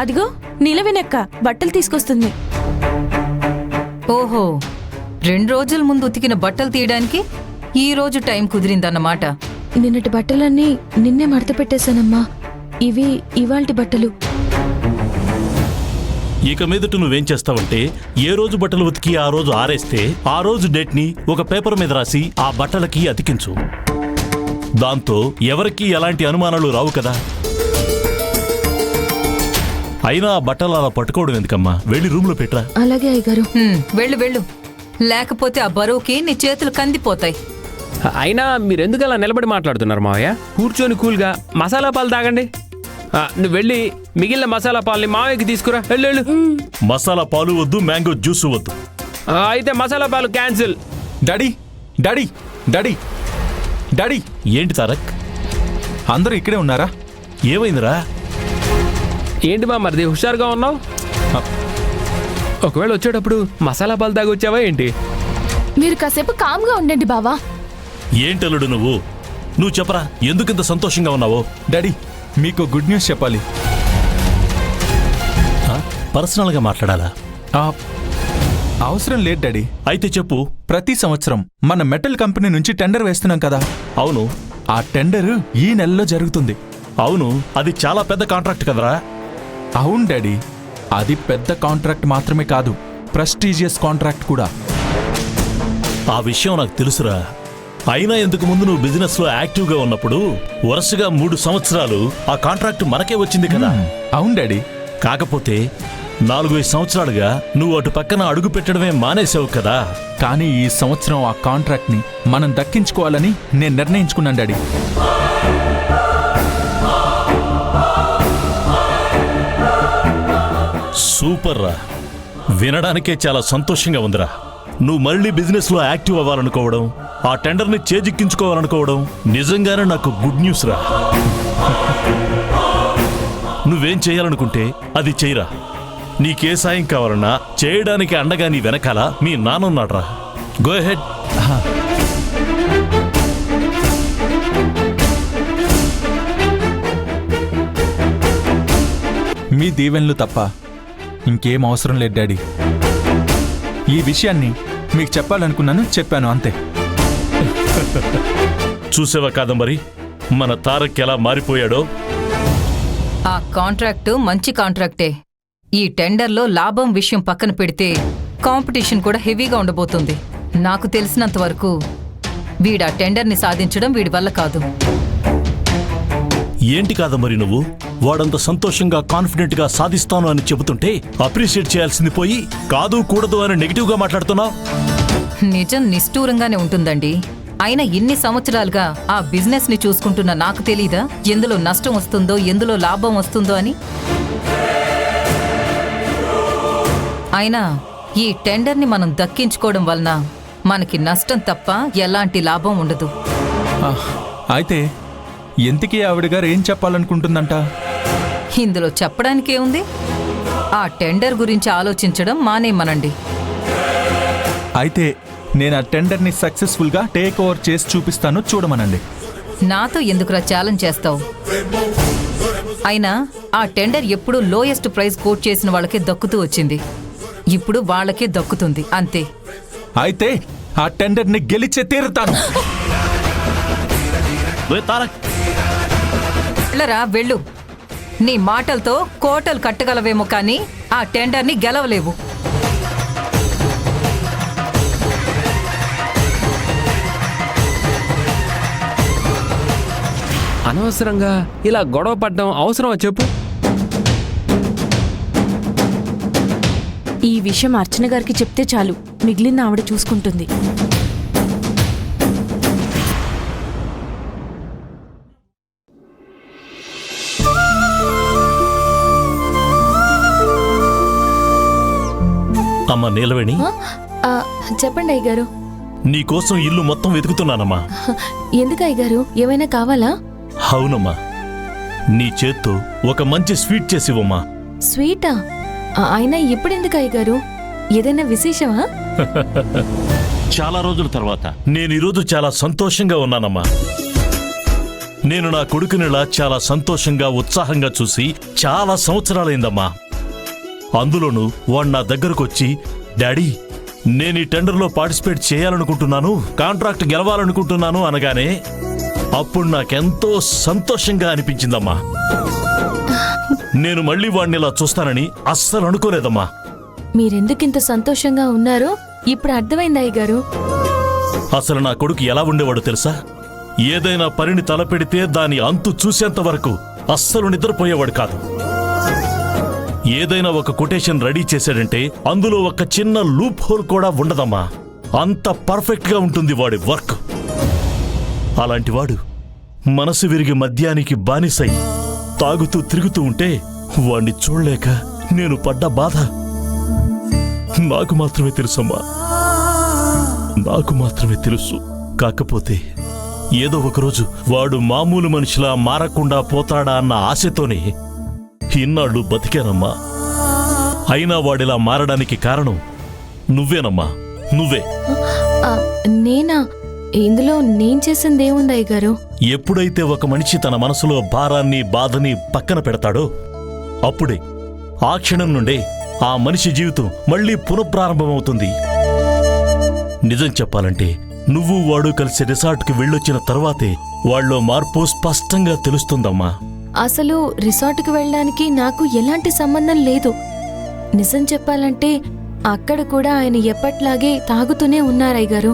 అదిగో నిలవినక్క బట్టలు తీసుకొస్తుంది. ఓహో, 2 రోజుల ముందు ఉతికిన బట్టలు తీయడానికి ఈ రోజు టైం కుదిరిందన్నమాట. నిన్నటి బట్టలన్నీ నిన్నే మడత పెట్టేశానమ్మా. ఇవి ఇవాల్టి బట్టలు. ఇక మీదట నువ్వేం చేస్తావంటే, ఏ రోజు బట్టలు ఉతికి ఆ రోజు ఆరేస్తే ఆ రోజు డేట్ ని ఒక పేపర్ మీద రాసి ఆ బట్టలకి అతికించు. దాంతో ఎవరికీ ఎలాంటి అనుమానాలు రావు కదా. అయినా ఆ బట్టలు అలా పట్టుకోవడం ఎందుకమ్మా, వెళ్ళి రూమ్ లో పెట్టరా. అలాగే అయ్యగారు. వెళ్ళు వెళ్ళు, లేకపోతే ఆ బరువుకి నీ చేతులు కందిపోతాయి. అయినా మీరెందుకు అలా నిలబడి మాట్లాడుతున్నారు మావయ్య? కూర్చొని కూల్గా మసాలా పాలు తాగండి. నువ్వు వెళ్ళి మిగిలిన మసాలా పాలని మావయ్యకి తీసుకురా. వెళ్ళు. మసాలా పాలు వద్దు, మ్యాంగో జ్యూస్ వద్దు. అయితే మసాలా పాలు cancel. Daddy daddy daddy daddy ఏంటి తారక్, అందరూ ఇక్కడే ఉన్నారా? ఏమైందిరా? ఏంటి మా మరిది హుషారుగా ఉన్నావు? ఒకవేళ వచ్చేటప్పుడు మసాలా పాలు తాగి వచ్చావా ఏంటి? మీరు కాసేపు కామ్గా ఉండండి బావా. ఏంటల్లుడు నువ్వు చెప్పరా, ఎందుకింత సంతోషంగా ఉన్నావో? డాడీ, మీకు గుడ్ న్యూస్ చెప్పాలి. పర్సనల్ గా మాట్లాడాలా? అవసరం లేదు డాడీ. అయితే చెప్పు. ప్రతి సంవత్సరం మన మెటల్ కంపెనీ నుంచి టెండర్ వేస్తున్నాం కదా. అవును. ఆ టెండర్ ఈ నెలలో జరుగుతుంది. అవును, అది చాలా పెద్ద కాంట్రాక్ట్ కదరా. అవును డాడీ, అది పెద్ద కాంట్రాక్ట్ మాత్రమే కాదు, ప్రెస్టీజియస్ కాంట్రాక్ట్ కూడా. ఆ విషయం నాకు తెలుసురా. అయినా ఇంతకు ముందు నువ్వు బిజినెస్ లో యాక్టివ్ గా ఉన్నప్పుడు వరుసగా 3 సంవత్సరాలు ఆ కాంట్రాక్ట్ మనకే వచ్చింది కదా. అవును డాడీ. కాకపోతే 4-5 సంవత్సరాలుగా నువ్వు అటు పక్కన అడుగు పెట్టడమే మానేసావు కదా. కానీ ఈ సంవత్సరం ఆ కాంట్రాక్ట్ ని మనం దక్కించుకోవాలని నేను నిర్ణయించుకున్నాను డాడీ. సూపర్ రా, వినడానికే చాలా సంతోషంగా ఉందిరా. నువ్వు మళ్ళీ బిజినెస్ లో యాక్టివ్ అవ్వాలనుకోవడం, ఆ టెండర్ ని చేజిక్కించుకోవాలనుకోవడం నిజంగానే నాకు గుడ్ న్యూస్ రా. నువ్వేం చేయాలనుకుంటే అది చెయ్యరా. నీకే సాయం కావాలన్నా చేయడానికి అండగా నీ వెనకాల మీ నాన్నున్నాడ్రా. Go head. మీ దీవెనలు తప్ప ఇంకేం అవసరం లేదు డాడీ. ఈ విషయాన్ని మీకు చెప్పాలనుకున్నాను, చెప్పాను అంతే. చూసావా కాదంబరి, మన తారక్ ఎలా మారిపోయాడో. ఆ కాంట్రాక్టు మంచి కాంట్రాక్టే. ఈ టెండర్లో లాభం విషయం పక్కన పెడితే కాంపిటీషన్ కూడా హెవీగా ఉండబోతుంది. నాకు తెలిసినంత వరకు వీడా టెండర్ని సాధించడం వీడి వల్ల కాదు. ఏంటి కాదంబరి నువ్వు, వాడంత సంతోషంగా కాన్ఫిడెంట్ గా సాధిస్తాను అని చెబుతుంటే అప్రిషియేట్ చేయాల్సింది పోయి కాదు కూడదు అని నెగిటివ్ గా మాట్లాడుతున్నావు. నిజం నిష్ఠూరంగానే ఉంటుందండి. అయినా ఇన్ని సంవత్సరాలుగా ఆ బిజినెస్ ని చూసుకుంటున్న నాకు తెలీదా ఎందులో నష్టం వస్తుందో ఎందులో లాభం వస్తుందో అని? అయినా ఈ టెండర్ని మనం దక్కించుకోవడం వలన మనకి నష్టం తప్ప ఎలాంటి లాభం ఉండదు. అయితే ఎంతకీ ఆవిడగారు ఏం చెప్పాలనుకుంటుందంట? ఇందులో చెప్పడానికేముంది? ఆ టెండర్ గురించి ఆలోచించడం మానేమనండి. అయితే నేను ఆ టెండర్ని సక్సెస్ఫుల్గా టేక్ ఓవర్ చేసి చూపిస్తాను, చూడమనండి. నాతో ఎందుకురా ఛాలెంజ్ చేస్తావు? అయినా ఆ టెండర్ ఎప్పుడూ లోయెస్ట్ ప్రైస్ కోట్ చేసిన వాళ్ళకే దక్కుతూ వచ్చింది. ఇప్పుడు వాళ్ళకే దక్కుతుంది అంతే. అయితే ఆ టెండర్ని గెలిచే తీరుతాను. తారక్, వెళ్ళరా వెళ్ళు. నీ మాటలతో కోటలు కట్టగలవేమో కానీ ఆ టెండర్ని గెలవలేవు. అనవసరంగా ఇలా గొడవ పడ్డం అవసరమా చెప్పు? ఈ విషయం అర్చన గారికి చెప్తే చాలు, మిగిలిన ఆవిడ చూసుకుంటుంది. అమ్మా నీలవేణి, చెప్పండి అయ్యగారు. నీకోసం ఇల్లు మొత్తం వెతుకుతున్నానమ్మా. ఎందుకు అయ్యగారు, ఏమైనా కావాలా? అవునమ్మా, నీ చేత్తో ఒక మంచి స్వీట్ చేసివమ్మా. స్వీటా? అయినా ఇప్పుడెందుకు అయ్యగారు, ఏదైనా విశేషమా? చాలా రోజుల తర్వాత నేను ఈరోజు చాలా సంతోషంగా ఉన్నానమ్మా. నేను నా కొడుకునిలా చాలా సంతోషంగా ఉత్సాహంగా చూసి చాలా సంవత్సరాలైందమ్మా. అందులోనూ వాడు నా దగ్గరకొచ్చి, డాడీ నేను ఈ టెండర్లో పార్టిసిపేట్ చేయాలనుకుంటున్నాను, కాంట్రాక్ట్ గెలవాలనుకుంటున్నాను అనగానే అప్పుడు నాకెంతో సంతోషంగా అనిపించిందమ్మా. నేను మళ్ళీ వాడిని ఇలా చూస్తానని అస్సలు అనుకోలేదమ్మా. మీరెందుకింత సంతోషంగా ఉన్నారో ఇప్పుడు అర్థమైంది అయ్యగారు. అసలు నా కొడుకు ఎలా ఉండేవాడో తెలుసా? ఏదైనా పనిని తలపెడితే దాని అంతు చూసేంత వరకు అస్సలు నిద్రపోయేవాడు కాదు. ఏదైనా ఒక కొటేషన్ రెడీ చేశాడంటే అందులో ఒక చిన్న లూప్ హోల్ కూడా ఉండదమ్మా. అంత పర్ఫెక్ట్ గా ఉంటుంది వాడి వర్క్. అలాంటివాడు మనసు విరిగి మద్యానికి బానిసై తాగుతూ తిరుగుతూ ఉంటే వాణ్ణి చూడలేక నేను పడ్డ బాధ నాకు మాత్రమే తెలుసమ్మా, నాకు మాత్రమే తెలుసు. కాకపోతే ఏదో ఒకరోజు వాడు మామూలు మనిషిలా మారకుండా పోతాడా అన్న ఆశతోనే ఇన్నాళ్ళు బతికానమ్మా. అయినా వాడిలా మారడానికి కారణం నువ్వేనమ్మా, నువ్వే. నేనా? ఇందులో నేను చేసిందేముంది అయ్యగారు? ఎప్పుడైతే ఒక మనిషి తన మనసులో భారాన్ని బాధని పక్కన పెడతాడో అప్పుడే ఆ క్షణం నుండే ఆ మనిషి జీవితం మళ్లీ పునఃప్రారంభమవుతుంది. నిజం చెప్పాలంటే నువ్వు వాడు కలిసి రిసార్ట్కి వెళ్ళొచ్చిన తర్వాతే వాళ్ళలో మార్పు స్పష్టంగా తెలుస్తుందమ్మా. అసలు రిసార్ట్కి వెళ్ళడానికి నాకు ఎలాంటి సంబంధం లేదు. నిజం చెప్పాలంటే అక్కడ కూడా ఆయన ఎప్పట్లాగే తాగుతూనే ఉన్నారయ్యగారు.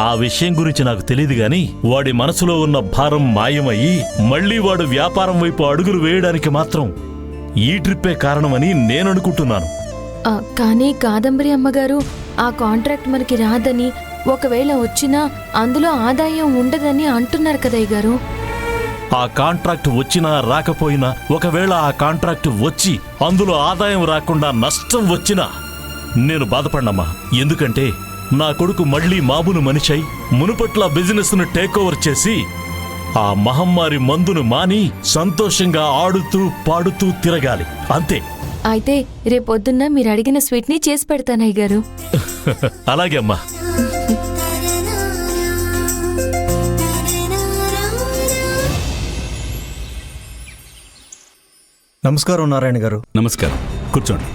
ఆ విషయం గురించి నాకు తెలియదు గాని వాడి మనసులో ఉన్న భారం మాయమయ్యి మళ్లీ వాడు వ్యాపారం వైపు అడుగులు వేయడానికి మాత్రం ఈ ట్రిప్పే కారణమని నేననుకుంటున్నాను. కానీ కాదంబరి అమ్మగారు ఆ కాంట్రాక్ట్ మనకి రాదని, ఒకవేళ వచ్చినా అందులో ఆదాయం ఉండదని అంటున్నారు కదయ్యగారు. ఆ కాంట్రాక్ట్ వచ్చినా రాకపోయినా, ఒకవేళ ఆ కాంట్రాక్ట్ వచ్చి అందులో ఆదాయం రాకుండా నష్టం వచ్చినా నేను బాధపడినమ్మా. ఎందుకంటే నా కొడుకు మళ్లీ మామూలు మనిషై మునుపట్ల బిజినెస్ను టేక్ ఓవర్ చేసి ఆ మహమ్మారి మందును మాని సంతోషంగా ఆడుతూ పాడుతూ తిరగాలి, అంతే. అయితే రేపొద్దున్న మీరు అడిగిన స్వీట్ని చేసి పెడతానయ్యగారు. అలాగే అమ్మా. నమస్కారం నారాయణ గారు. నమస్కారం, కూర్చోండి.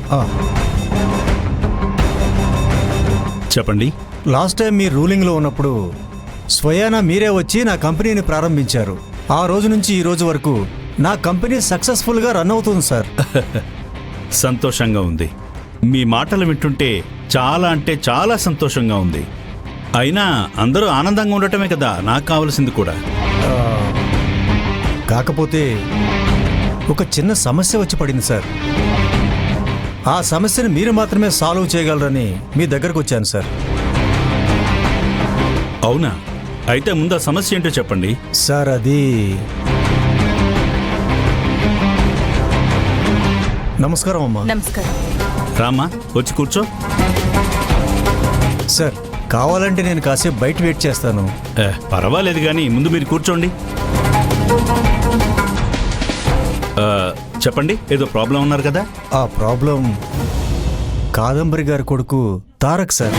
చెప్పండి. లాస్ట్ టైం మీరు రూలింగ్లో ఉన్నప్పుడు స్వయానా మీరే వచ్చి నా కంపెనీని ప్రారంభించారు. ఆ రోజు నుంచి ఈ రోజు వరకు నా కంపెనీ సక్సెస్ఫుల్గా రన్ అవుతుంది సార్. సంతోషంగా ఉంది. మీ మాటలు వింటుంటే చాలా అంటే చాలా సంతోషంగా ఉంది. అయినా అందరూ ఆనందంగా ఉండటమే కదా నాకు కావలసింది కూడా. కాకపోతే ఒక చిన్న సమస్య వచ్చి పడింది సార్. ఆ సమస్యను మీరు మాత్రమే సాల్వ్ చేయగలరని మీ దగ్గరకు వచ్చాను సార్. అవునా? అయితే ముందు ఆ సమస్య ఏంటో చెప్పండి. సార్ అది... నమస్కారం అమ్మా. నమస్కారం. రామ్మా, వచ్చి కూర్చో. సార్ కావాలంటే నేను కాసేపు బయట వెయిట్ చేస్తాను. పర్వాలేదు కానీ ముందు మీరు కూర్చోండి. చెప్పండి, ఏదో ప్రాబ్లం ఉన్నారు కదా? ఆ ప్రాబ్లం కాదంబరి గారి కొడుకు తారక్ సార్.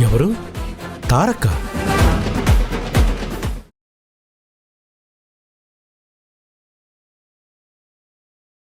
ఎవరు? తారక్క?